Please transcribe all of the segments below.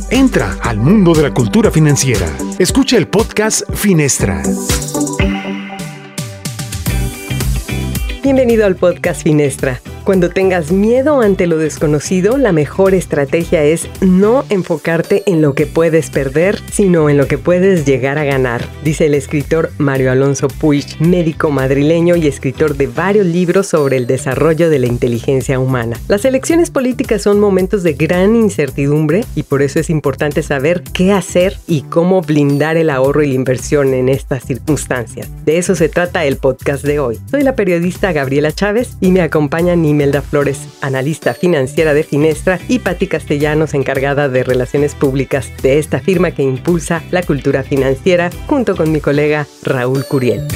Entra al mundo de la cultura financiera. Escucha el podcast Finestra. Bienvenido al podcast Finestra. Cuando tengas miedo ante lo desconocido, la mejor estrategia es no enfocarte en lo que puedes perder, sino en lo que puedes llegar a ganar, dice el escritor Mario Alonso Puig, médico madrileño y escritor de varios libros sobre el desarrollo de la inteligencia humana. Las elecciones políticas son momentos de gran incertidumbre y por eso es importante saber qué hacer y cómo blindar el ahorro y la inversión en estas circunstancias. De eso se trata el podcast de hoy. Soy la periodista Gabriela Chávez y me acompañan Imelda Flores, analista financiera de Finestra, y Patti Castellanos, encargada de relaciones públicas de esta firma que impulsa la cultura financiera, junto con mi colega Raúl Curiel.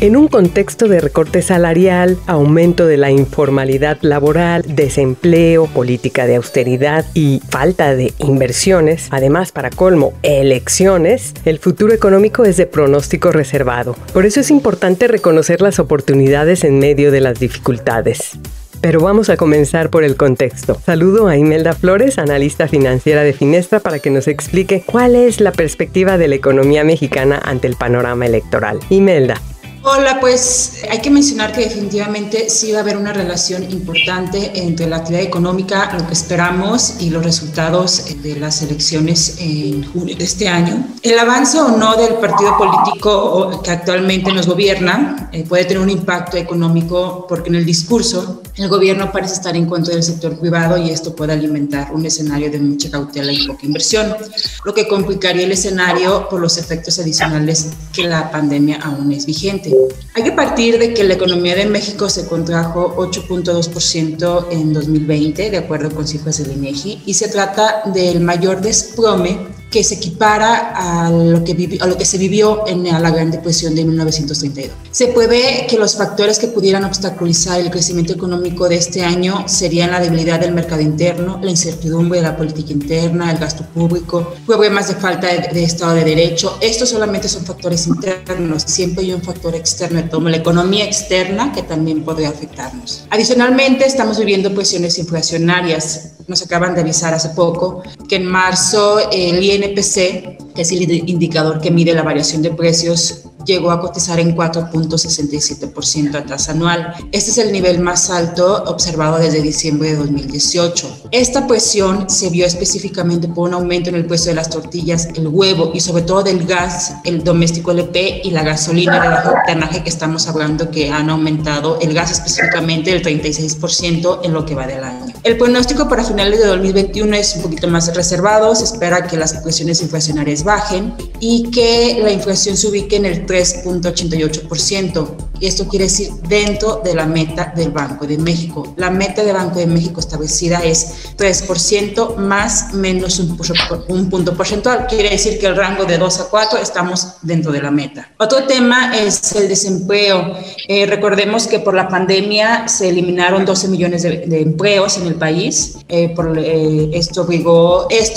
En un contexto de recorte salarial, aumento de la informalidad laboral, desempleo, política de austeridad y falta de inversiones, además para colmo, elecciones, el futuro económico es de pronóstico reservado. Por eso es importante reconocer las oportunidades en medio de las dificultades. Pero vamos a comenzar por el contexto. Saludo a Imelda Flores, analista financiera de Finestra, para que nos explique cuál es la perspectiva de la economía mexicana ante el panorama electoral. Imelda. Hola, pues hay que mencionar que definitivamente sí va a haber una relación importante entre la actividad económica, lo que esperamos y los resultados de las elecciones en junio de este año. El avance o no del partido político que actualmente nos gobierna puede tener un impacto económico porque en el discurso el gobierno parece estar en contra del sector privado y esto puede alimentar un escenario de mucha cautela y poca inversión, lo que complicaría el escenario por los efectos adicionales que la pandemia aún es vigente. Hay que partir de que la economía de México se contrajo 8.2% en 2020, de acuerdo con cifras del INEGI, y se trata del mayor desplome que se equipara a lo que se vivió en la Gran Depresión de 1932. Se prevé que los factores que pudieran obstaculizar el crecimiento económico de este año serían la debilidad del mercado interno, la incertidumbre de la política interna, el gasto público, problemas de falta de Estado de Derecho. Estos solamente son factores internos, siempre hay un factor externo, como la economía externa, que también podría afectarnos. Adicionalmente, estamos viviendo presiones inflacionarias. Nos acaban de avisar hace poco que en marzo el INPC, que es el indicador que mide la variación de precios, llegó a cotizar en 4.67% a tasa anual. Este es el nivel más alto observado desde diciembre de 2018. Esta presión se vio específicamente por un aumento en el precio de las tortillas, el huevo y sobre todo del gas, el doméstico LP y la gasolina de bajo octanaje que estamos hablando, que han aumentado, el gas específicamente del 36% en lo que va del año. El pronóstico para finales de 2021 es un poquito más reservado. Se espera que las presiones inflacionarias bajen y que la inflación se ubique en el 3.88%. Y esto quiere decir dentro de la meta del Banco de México. La meta del Banco de México establecida es 3% más menos un punto porcentual. Quiere decir que el rango de 2 a 4 estamos dentro de la meta. Otro tema es el desempleo. Recordemos que por la pandemia se eliminaron 12 millones de empleos en el país. Esto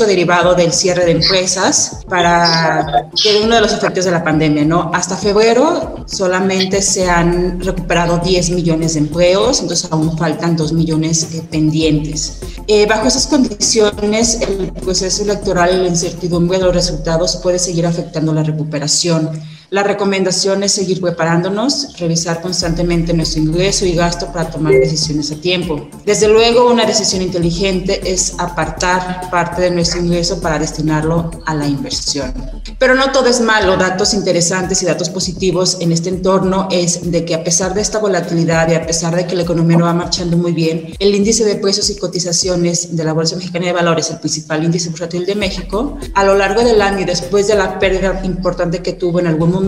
derivado del cierre de empresas para que uno de los efectos de la pandemia, ¿no? Hasta febrero solamente se han recuperado 10 millones de empleos, entonces aún faltan 2 millones pendientes. Bajo esas condiciones, el proceso electoral y la incertidumbre de los resultados puede seguir afectando la recuperación. La recomendación es seguir preparándonos, revisar constantemente nuestro ingreso y gasto para tomar decisiones a tiempo. Desde luego, una decisión inteligente es apartar parte de nuestro ingreso para destinarlo a la inversión. Pero no todo es malo. Datos interesantes y datos positivos en este entorno es de que a pesar de esta volatilidad y a pesar de que la economía no va marchando muy bien, el índice de precios y cotizaciones de la Bolsa Mexicana de Valores, el principal índice bursátil de México, a lo largo del año y después de la pérdida importante que tuvo en algún momento,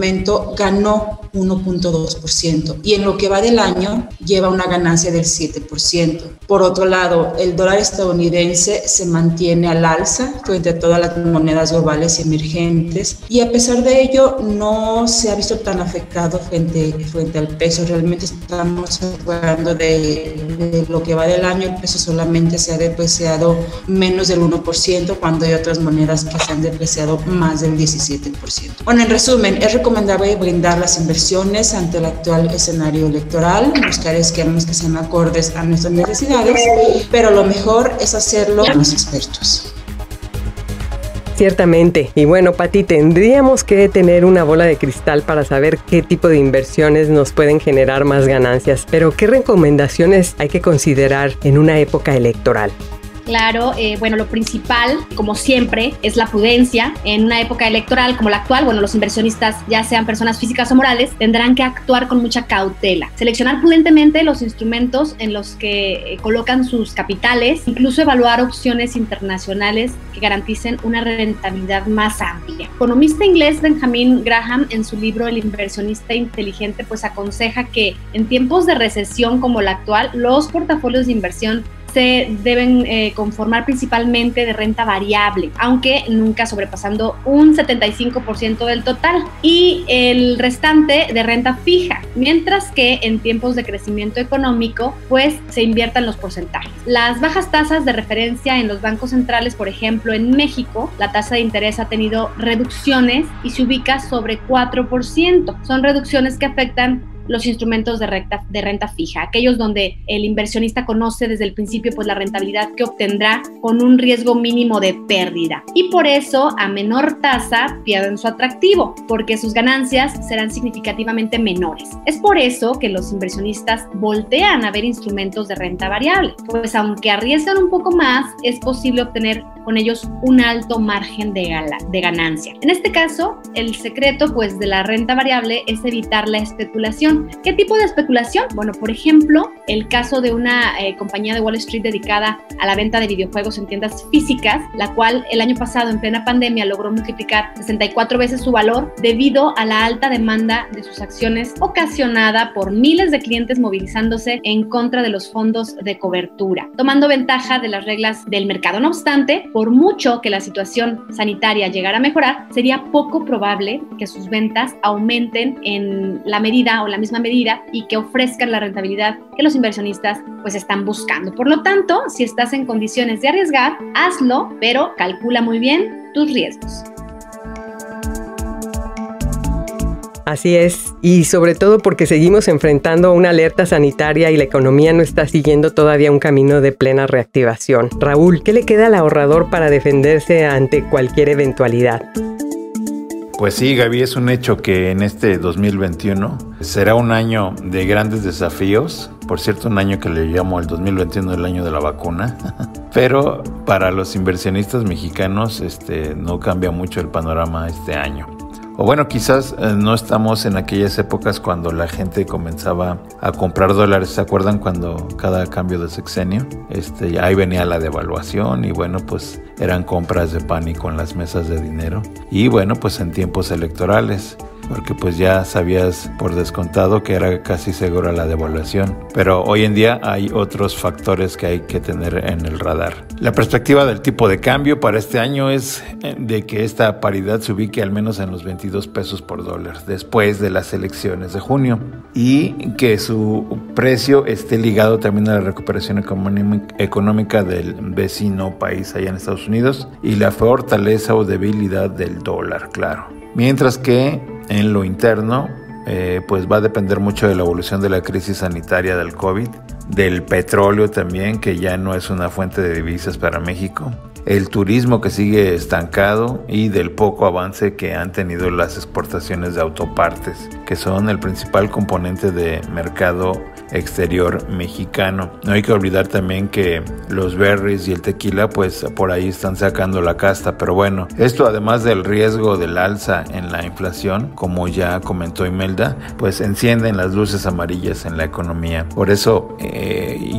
ganó 1.2% y en lo que va del año lleva una ganancia del 7%. Por otro lado, el dólar estadounidense se mantiene al alza frente a todas las monedas globales y emergentes y a pesar de ello no se ha visto tan afectado frente al peso. Realmente estamos hablando de lo que va del año, el peso solamente se ha depreciado menos del 1% cuando hay otras monedas que se han depreciado más del 17%. Bueno, en resumen, es recomendable brindar las inversiones ante el actual escenario electoral, buscar esquemas que sean acordes a nuestras necesidades, pero lo mejor es hacerlo con los expertos. Ciertamente. Y bueno, Pati, tendríamos que tener una bola de cristal para saber qué tipo de inversiones nos pueden generar más ganancias. Pero, ¿qué recomendaciones hay que considerar en una época electoral? Claro, bueno, lo principal, como siempre, es la prudencia. En una época electoral como la actual, bueno, los inversionistas, ya sean personas físicas o morales, tendrán que actuar con mucha cautela. Seleccionar prudentemente los instrumentos en los que colocan sus capitales, incluso evaluar opciones internacionales que garanticen una rentabilidad más amplia. El economista inglés Benjamin Graham, en su libro El inversionista inteligente, pues aconseja que en tiempos de recesión como la actual, los portafolios de inversión se deben conformar principalmente de renta variable, aunque nunca sobrepasando un 75% del total, y el restante de renta fija, mientras que en tiempos de crecimiento económico pues se inviertan los porcentajes. Las bajas tasas de referencia en los bancos centrales, por ejemplo en México, la tasa de interés ha tenido reducciones y se ubica sobre 4%. Son reducciones que afectan los instrumentos de renta fija, aquellos donde el inversionista conoce desde el principio pues la rentabilidad que obtendrá con un riesgo mínimo de pérdida, y por eso a menor tasa pierden su atractivo, porque sus ganancias serán significativamente menores. Es por eso que los inversionistas voltean a ver instrumentos de renta variable, pues aunque arriesgan un poco más, es posible obtener con ellos un alto margen de ganancia. En este caso, el secreto pues de la renta variable es evitar la especulación. ¿Qué tipo de especulación? Bueno, por ejemplo, el caso de una compañía de Wall Street dedicada a la venta de videojuegos en tiendas físicas, la cual el año pasado en plena pandemia logró multiplicar 64 veces su valor debido a la alta demanda de sus acciones ocasionada por miles de clientes movilizándose en contra de los fondos de cobertura, tomando ventaja de las reglas del mercado. No obstante, por mucho que la situación sanitaria llegara a mejorar, sería poco probable que sus ventas aumenten en la medida o la misma medida y que ofrezcan la rentabilidad que los inversionistas pues están buscando. Por lo tanto, si estás en condiciones de arriesgar, hazlo, pero calcula muy bien tus riesgos. Así es, y sobre todo porque seguimos enfrentando una alerta sanitaria y la economía no está siguiendo todavía un camino de plena reactivación. Raúl, ¿qué le queda al ahorrador para defenderse ante cualquier eventualidad? Pues sí, Gaby, es un hecho que en este 2021 será un año de grandes desafíos. Por cierto, un año que le llamo el 2021 el año de la vacuna. Pero para los inversionistas mexicanos no cambia mucho el panorama este año. O bueno, quizás no estamos en aquellas épocas cuando la gente comenzaba a comprar dólares. ¿Se acuerdan cuando cada cambio de sexenio? Ahí venía la devaluación y bueno, pues eran compras de pánico en las mesas de dinero. Y bueno, pues en tiempos electorales, porque pues ya sabías por descontado que era casi segura la devaluación. Pero hoy en día hay otros factores que hay que tener en el radar. La perspectiva del tipo de cambio para este año es de que esta paridad se ubique al menos en los 22 pesos por dólar después de las elecciones de junio, y que su precio esté ligado también a la recuperación económica del vecino país allá en Estados Unidos y la fortaleza o debilidad del dólar, claro. Mientras que en lo interno, pues va a depender mucho de la evolución de la crisis sanitaria del COVID, del petróleo también, que ya no es una fuente de divisas para México, el turismo que sigue estancado y del poco avance que han tenido las exportaciones de autopartes, que son el principal componente de mercado exterior mexicano. No hay que olvidar también que los berries y el tequila pues por ahí están sacando la casta, pero bueno, esto además del riesgo del alza en la inflación, como ya comentó Imelda, pues encienden las luces amarillas en la economía. Por eso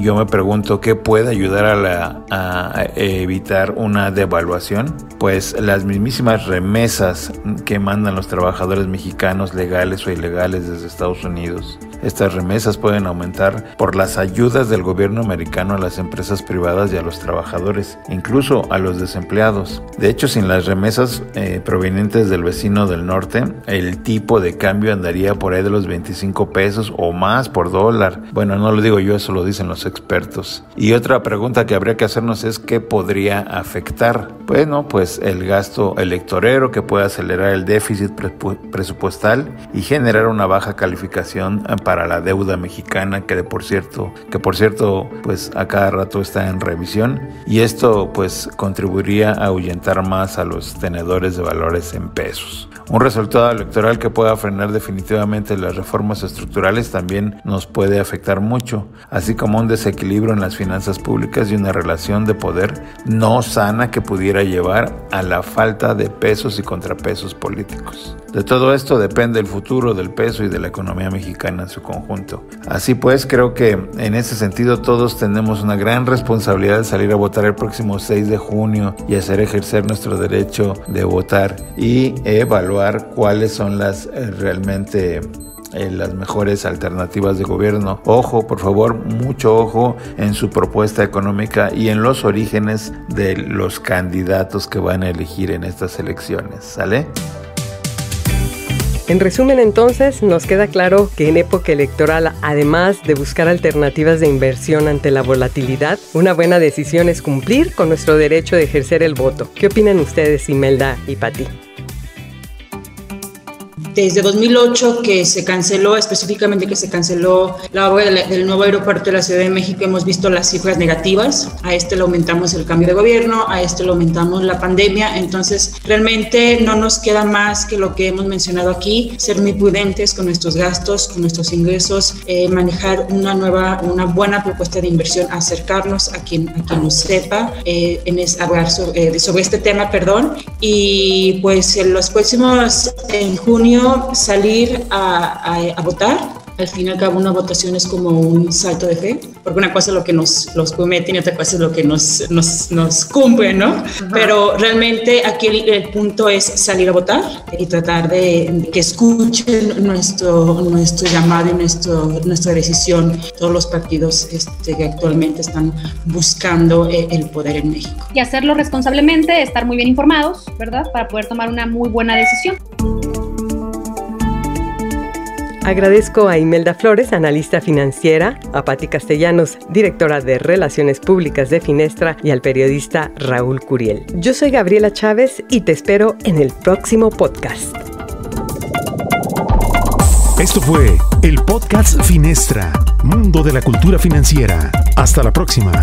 yo me pregunto qué puede ayudar a evitar una devaluación. Pues las mismísimas remesas que mandan los trabajadores mexicanos legales o ilegales desde Estados Unidos. Estas remesas pueden aumentar por las ayudas del gobierno americano a las empresas privadas y a los trabajadores, incluso a los desempleados. De hecho, sin las remesas provenientes del vecino del norte, el tipo de cambio andaría por ahí de los 25 pesos o más por dólar. Bueno, no lo digo yo, eso lo dicen los expertos. Y otra pregunta que habría que hacernos es ¿qué podría afectar Bueno, pues el gasto electorero que puede acelerar el déficit presupuestal y generar una baja calificación para la deuda mexicana que por cierto, pues a cada rato está en revisión, y esto pues contribuiría a ahuyentar más a los tenedores de valores en pesos. Un resultado electoral que pueda frenar definitivamente las reformas estructurales también nos puede afectar mucho, así como un desequilibrio en las finanzas públicas y una relación de poder no sana que pudiera llevar a la falta de pesos y contrapesos políticos. De todo esto depende el futuro del peso y de la economía mexicana en su conjunto. Así pues, creo que en ese sentido todos tenemos una gran responsabilidad de salir a votar el próximo 6 de junio y hacer ejercer nuestro derecho de votar y evaluar cuáles son las mejores alternativas de gobierno. Ojo, por favor, mucho ojo en su propuesta económica y en los orígenes de los candidatos que van a elegir en estas elecciones. ¿Sale? En resumen, entonces, nos queda claro que en época electoral, además de buscar alternativas de inversión ante la volatilidad, una buena decisión es cumplir con nuestro derecho de ejercer el voto. ¿Qué opinan ustedes, Imelda y Pati? Desde 2008 que se canceló la obra del nuevo aeropuerto de la Ciudad de México, hemos visto las cifras negativas. A este le aumentamos el cambio de gobierno, a este le aumentamos la pandemia. Entonces, realmente no nos queda más que lo que hemos mencionado aquí, ser muy prudentes con nuestros gastos, con nuestros ingresos, manejar una buena propuesta de inversión, acercarnos a quien nos sepa, hablar sobre este tema, y pues en los próximos, en junio, salir a votar. Al fin y al cabo, una votación es como un salto de fe, porque una cosa es lo que nos prometen y otra cosa es lo que nos cumple, ¿no? Uh-huh. Pero realmente aquí el punto es salir a votar y tratar de que escuchen nuestro llamado y nuestra decisión, todos los partidos que actualmente están buscando el poder en México. Y hacerlo responsablemente, estar muy bien informados, ¿verdad? Para poder tomar una muy buena decisión. Agradezco a Imelda Flores, analista financiera, a Pati Castellanos, directora de Relaciones Públicas de Finestra, y al periodista Raúl Curiel. Yo soy Gabriela Chávez y te espero en el próximo podcast. Esto fue el podcast Finestra, Mundo de la Cultura Financiera. Hasta la próxima.